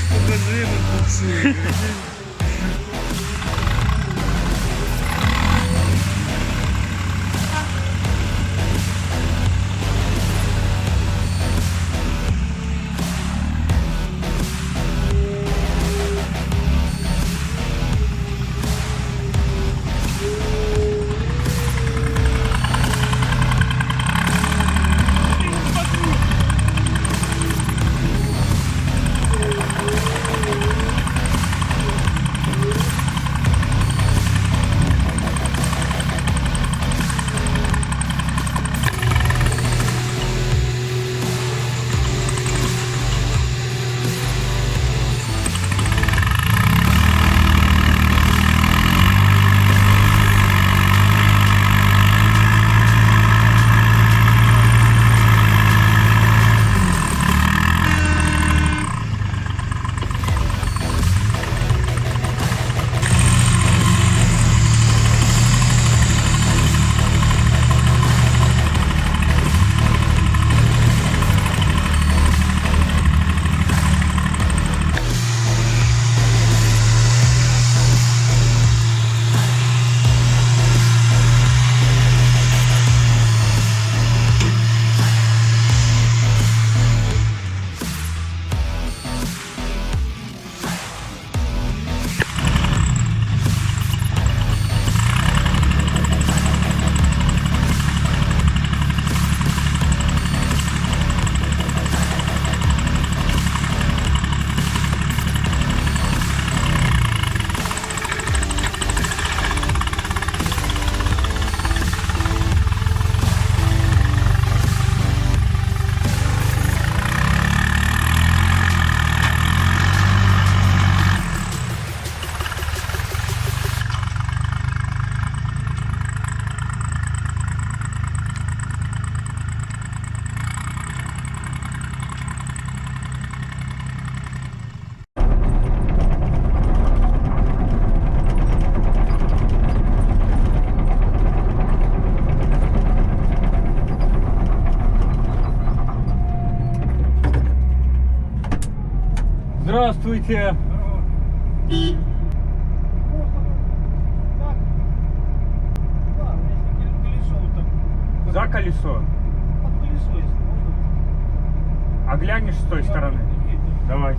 Покажи ему буксуй. Здравствуйте. За колесо? Под колесо, если можно. А глянешь с той стороны? Давай.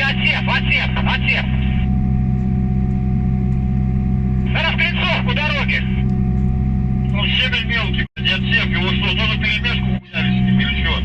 отсев. На раскольцовку дороги. Ну, щебень мелкий, не отсев. Его что, тоже перемешку хуяли с ним или что?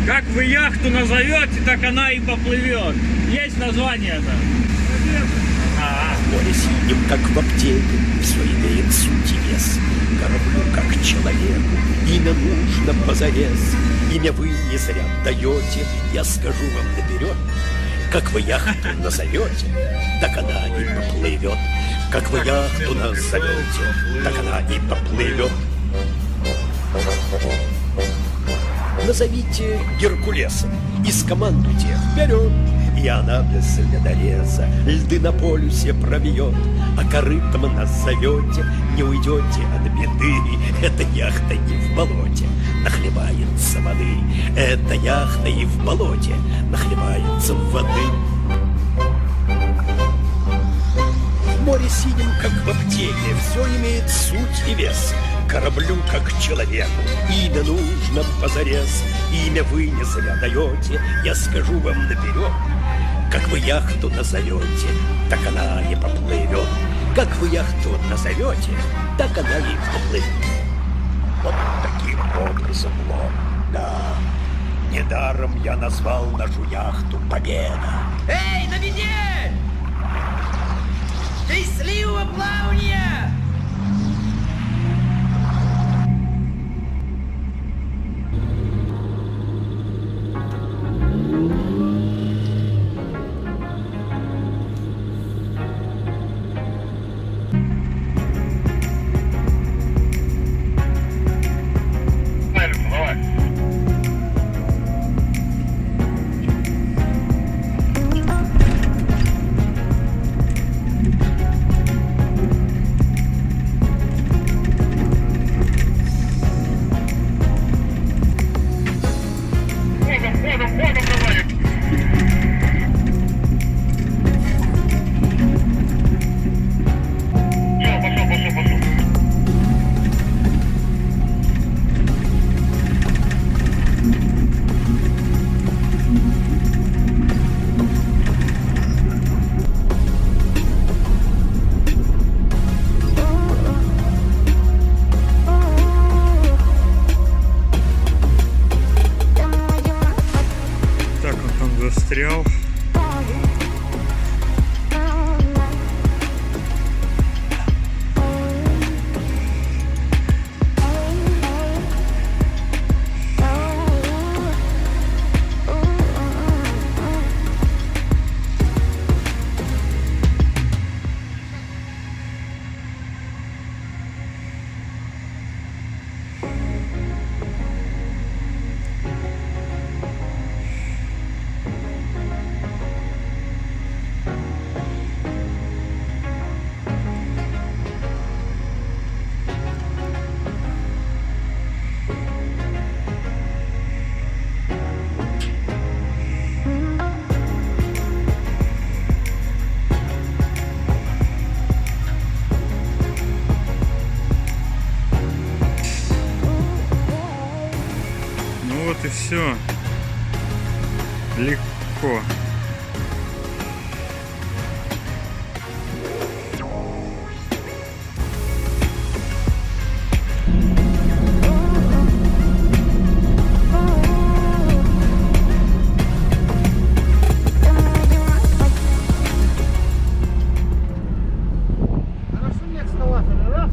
Как вы яхту назовете, так она и поплывет. Есть название-то? Море синим, как в аптеке, все имеет суть и вес. Кораблю, как человеку, имя нужно позарез. Имя вы не зря даете, я скажу вам наперед. Как вы яхту назовете, так она и поплывет. Как вы яхту назовете, так она и поплывет. Назовите Геркулесом и скомандуйте вперед. И она без ледореза льды на полюсе пробьет. А корытом нас зовете, не уйдете от беды. Эта яхта и в болоте нахлебается воды. Эта яхта и в болоте нахлебается воды. Море синим, как в аптеке, все имеет суть и вес. Кораблю, как человеку, имя нужно позарез. Имя вы не зря даете, я скажу вам наперед. Как вы яхту назовете, так она и поплывет. Как вы яхту назовете, так она и поплывет. Вот таким образом, да. Недаром я назвал нашу яхту «Победа». Эй, на беде! Счастливого плавания! Застрял. Вот и все. Легко. Хорошо, мне экскаватор раз,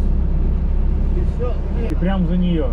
и все. И прям за нее.